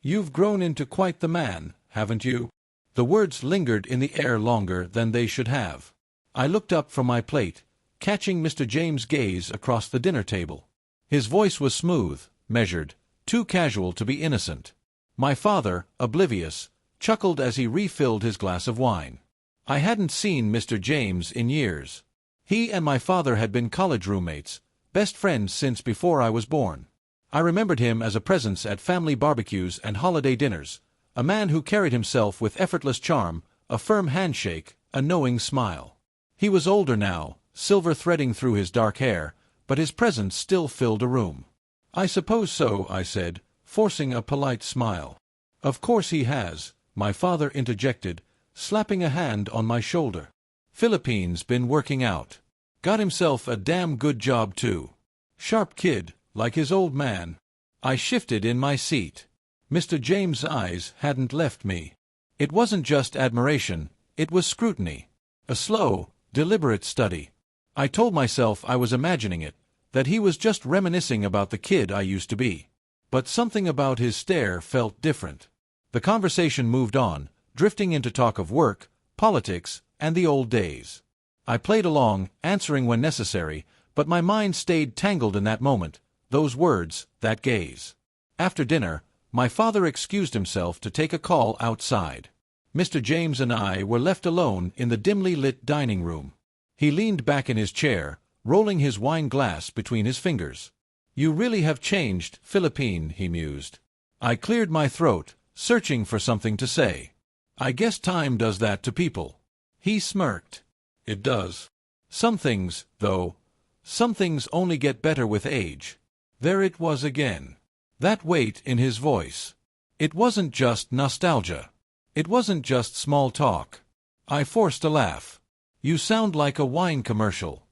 You've grown into quite the man, haven't you?" The words lingered in the air longer than they should have. I looked up from my plate, catching Mr. James' gaze across the dinner table. His voice was smooth, measured, too casual to be innocent. My father, oblivious, chuckled as he refilled his glass of wine. I hadn't seen Mr. James in years. He and my father had been college roommates, best friends since before I was born. I remembered him as a presence at family barbecues and holiday dinners, a man who carried himself with effortless charm, a firm handshake, a knowing smile. He was older now, silver threading through his dark hair, but his presence still filled a room. "I suppose so," I said, forcing a polite smile. "Of course he has," my father interjected, slapping a hand on my shoulder. "Philippine's been working out. Got himself a damn good job too. Sharp kid, like his old man." I shifted in my seat. Mr. James' eyes hadn't left me. It wasn't just admiration, it was scrutiny. A slow, deliberate study. I told myself I was imagining it, that he was just reminiscing about the kid I used to be. But something about his stare felt different. The conversation moved on, drifting into talk of work, politics, and the old days. I played along, answering when necessary, but my mind stayed tangled in that moment, those words, that gaze. After dinner, my father excused himself to take a call outside. Mr. James and I were left alone in the dimly lit dining room. He leaned back in his chair, rolling his wine glass between his fingers. "You really have changed, Philippine," he mused. I cleared my throat, searching for something to say. "I guess time does that to people." He smirked. "It does. Some things, though, some things only get better with age." There it was again. That weight in his voice. It wasn't just nostalgia. It wasn't just small talk. I forced a laugh. "You sound like a wine commercial."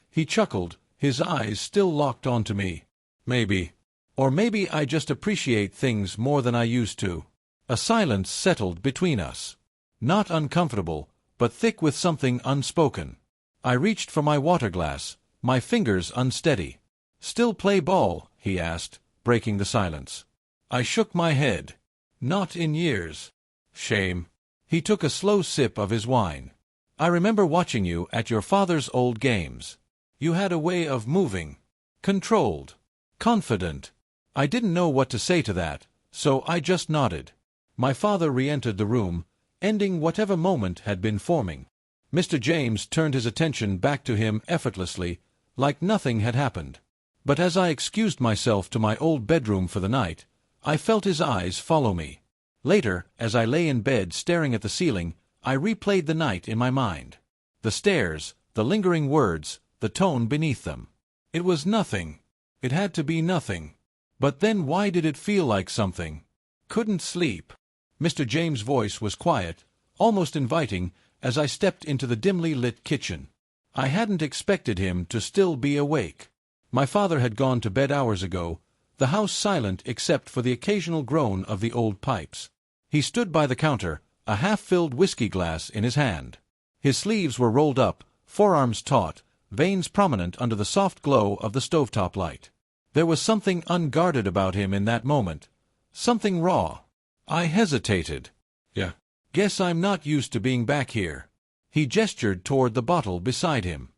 He chuckled, his eyes still locked onto me. "Maybe. Or maybe I just appreciate things more than I used to." A silence settled between us. Not uncomfortable, but thick with something unspoken. I reached for my water glass, my fingers unsteady. "Still play ball?" he asked, breaking the silence. I shook my head. "Not in years." "Shame." He took a slow sip of his wine. "I remember watching you at your father's old games. You had a way of moving. Controlled. Confident." I didn't know what to say to that, so I just nodded. My father re-entered the room, ending whatever moment had been forming. Mr. James turned his attention back to him effortlessly, like nothing had happened. But as I excused myself to my old bedroom for the night, I felt his eyes follow me. Later, as I lay in bed staring at the ceiling, I replayed the night in my mind. The stares, the lingering words, the tone beneath them. It was nothing. It had to be nothing. But then why did it feel like something? Couldn't sleep. Mr. James' voice was quiet, almost inviting, as I stepped into the dimly lit kitchen. I hadn't expected him to still be awake. My father had gone to bed hours ago, the house silent except for the occasional groan of the old pipes. He stood by the counter, a half-filled whiskey glass in his hand. His sleeves were rolled up, forearms taut, veins prominent under the soft glow of the stovetop light. There was something unguarded about him in that moment, something raw. I hesitated. "Yeah. Guess I'm not used to being back here." He gestured toward the bottle beside him.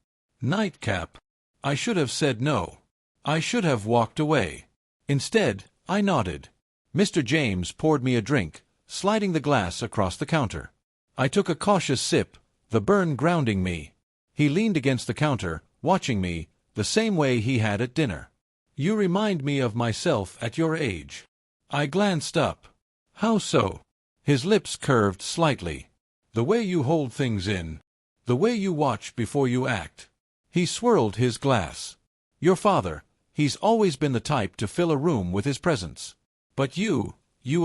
"Nightcap." I should have said no. I should have walked away. Instead, I nodded. Mr. James poured me a drink, sliding the glass across the counter. I took a cautious sip, the burn grounding me. He leaned against the counter, watching me, the same way he had at dinner. "You remind me of myself at your age." I glanced up. "How so?" His lips curved slightly. "The way you hold things in. The way you watch before you act." He swirled his glass. "Your father, he's always been the type to fill a room with his presence. But you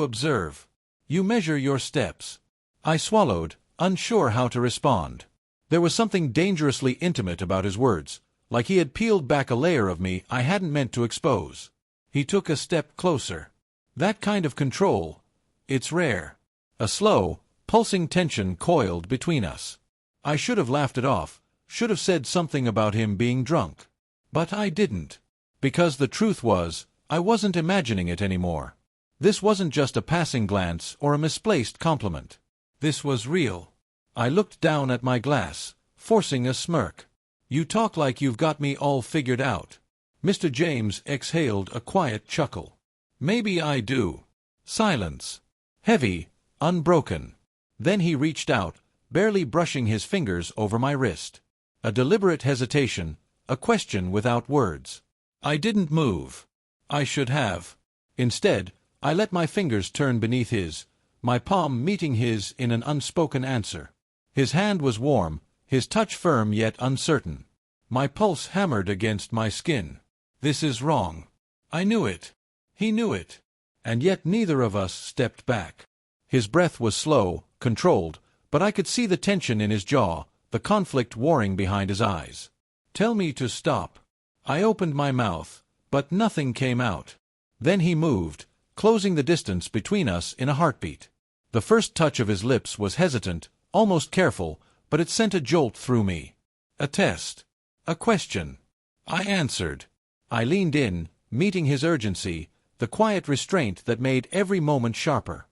observe. You measure your steps." I swallowed, unsure how to respond. There was something dangerously intimate about his words, like he had peeled back a layer of me I hadn't meant to expose. He took a step closer. That kind of control, it's rare. A slow, pulsing tension coiled between us. I should have laughed it off, should have said something about him being drunk. But I didn't. Because the truth was, I wasn't imagining it anymore. This wasn't just a passing glance or a misplaced compliment. This was real. I looked down at my glass, forcing a smirk. "You talk like you've got me all figured out." Mr. James exhaled a quiet chuckle. "Maybe I do." Silence. Heavy, unbroken. Then he reached out, barely brushing his fingers over my wrist. A deliberate hesitation, a question without words. I didn't move. I should have. Instead, I let my fingers turn beneath his, my palm meeting his in an unspoken answer. His hand was warm, his touch firm yet uncertain. My pulse hammered against my skin. This is wrong. I knew it. He knew it. And yet neither of us stepped back. His breath was slow, controlled, but I could see the tension in his jaw, the conflict warring behind his eyes. "Tell me to stop." I opened my mouth, but nothing came out. Then he moved, closing the distance between us in a heartbeat. The first touch of his lips was hesitant, almost careful, but it sent a jolt through me. A test. A question. I answered. I leaned in, meeting his urgency, the quiet restraint that made every moment sharper.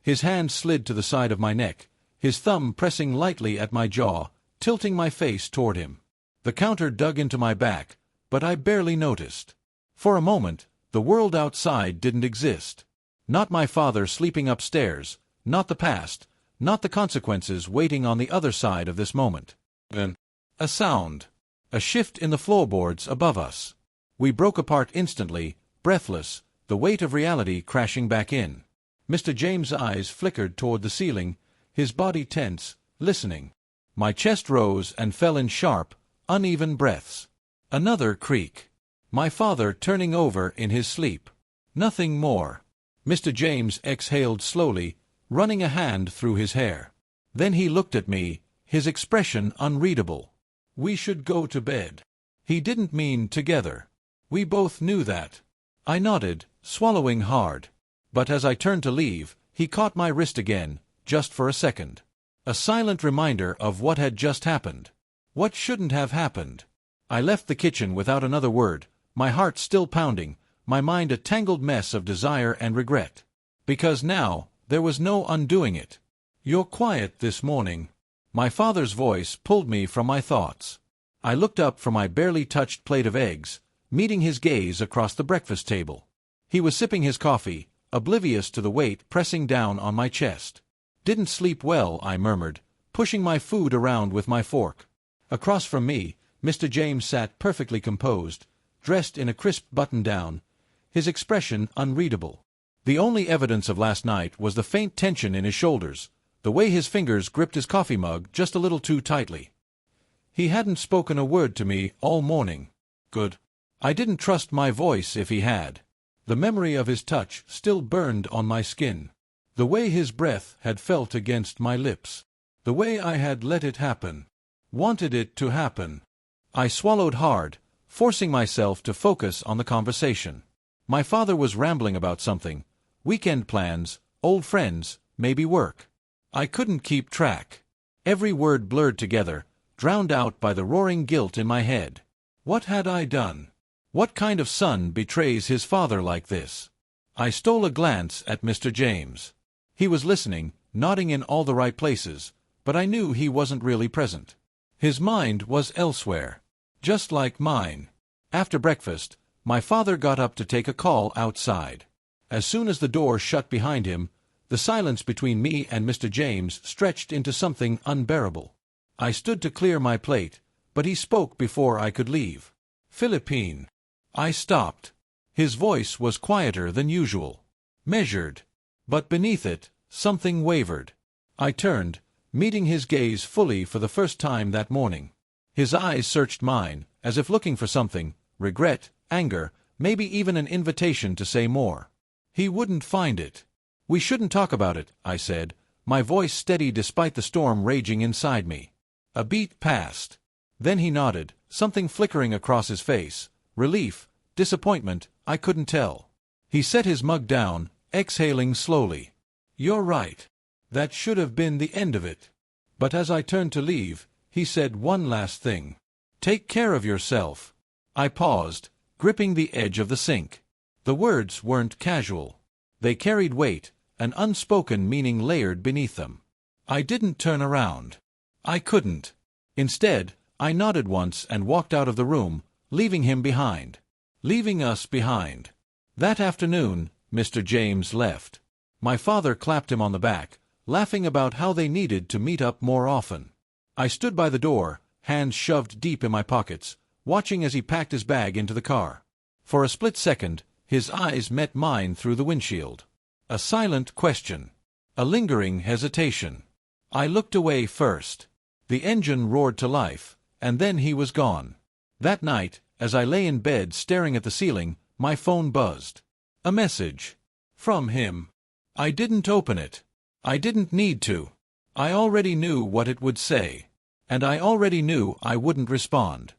His hand slid to the side of my neck, his thumb pressing lightly at my jaw, tilting my face toward him. The counter dug into my back, but I barely noticed. For a moment, the world outside didn't exist. Not my father sleeping upstairs, not the past, not the consequences waiting on the other side of this moment. Then, a sound. A shift in the floorboards above us. We broke apart instantly, breathless, the weight of reality crashing back in. Mr. James' eyes flickered toward the ceiling, his body tense, listening. My chest rose and fell in sharp, uneven breaths. Another creak. My father turning over in his sleep. Nothing more. Mr. James exhaled slowly, running a hand through his hair. Then he looked at me, his expression unreadable. "We should go to bed." He didn't mean together. We both knew that. I nodded, swallowing hard. But as I turned to leave, he caught my wrist again, just for a second. A silent reminder of what had just happened. What shouldn't have happened. I left the kitchen without another word, my heart still pounding, my mind a tangled mess of desire and regret. Because now, there was no undoing it. "You're quiet this morning." My father's voice pulled me from my thoughts. I looked up from my barely touched plate of eggs, meeting his gaze across the breakfast table. He was sipping his coffee, oblivious to the weight pressing down on my chest. "Didn't sleep well," I murmured, pushing my food around with my fork. Across from me, Mr. James sat perfectly composed, dressed in a crisp button-down, his expression unreadable. The only evidence of last night was the faint tension in his shoulders, the way his fingers gripped his coffee mug just a little too tightly. He hadn't spoken a word to me all morning. Good. I didn't trust my voice if he had. The memory of his touch still burned on my skin. The way his breath had felt against my lips. The way I had let it happen. Wanted it to happen. I swallowed hard, forcing myself to focus on the conversation. My father was rambling about something. Weekend plans, old friends, maybe work. I couldn't keep track. Every word blurred together, drowned out by the roaring guilt in my head. What had I done? What kind of son betrays his father like this? I stole a glance at Mr. James. He was listening, nodding in all the right places, but I knew he wasn't really present. His mind was elsewhere. Just like mine. After breakfast, my father got up to take a call outside. As soon as the door shut behind him, the silence between me and Mr. James stretched into something unbearable. I stood to clear my plate, but he spoke before I could leave. "Philippine." I stopped. His voice was quieter than usual. Measured. But beneath it, something wavered. I turned, meeting his gaze fully for the first time that morning. His eyes searched mine, as if looking for something, regret, anger, maybe even an invitation to say more. He wouldn't find it. "We shouldn't talk about it," I said, my voice steady despite the storm raging inside me. A beat passed. Then he nodded, something flickering across his face. Relief, disappointment, I couldn't tell. He set his mug down, exhaling slowly. "You're right. That should have been the end of it." But as I turned to leave, he said one last thing. "Take care of yourself." I paused, gripping the edge of the sink. The words weren't casual. They carried weight, an unspoken meaning layered beneath them. I didn't turn around. I couldn't. Instead, I nodded once and walked out of the room, leaving him behind. Leaving us behind. That afternoon, Mr. James left. My father clapped him on the back, laughing about how they needed to meet up more often. I stood by the door, hands shoved deep in my pockets, watching as he packed his bag into the car. For a split second, his eyes met mine through the windshield. A silent question. A lingering hesitation. I looked away first. The engine roared to life, and then he was gone. That night, as I lay in bed staring at the ceiling, my phone buzzed. A message. From him. I didn't open it. I didn't need to. I already knew what it would say. And I already knew I wouldn't respond.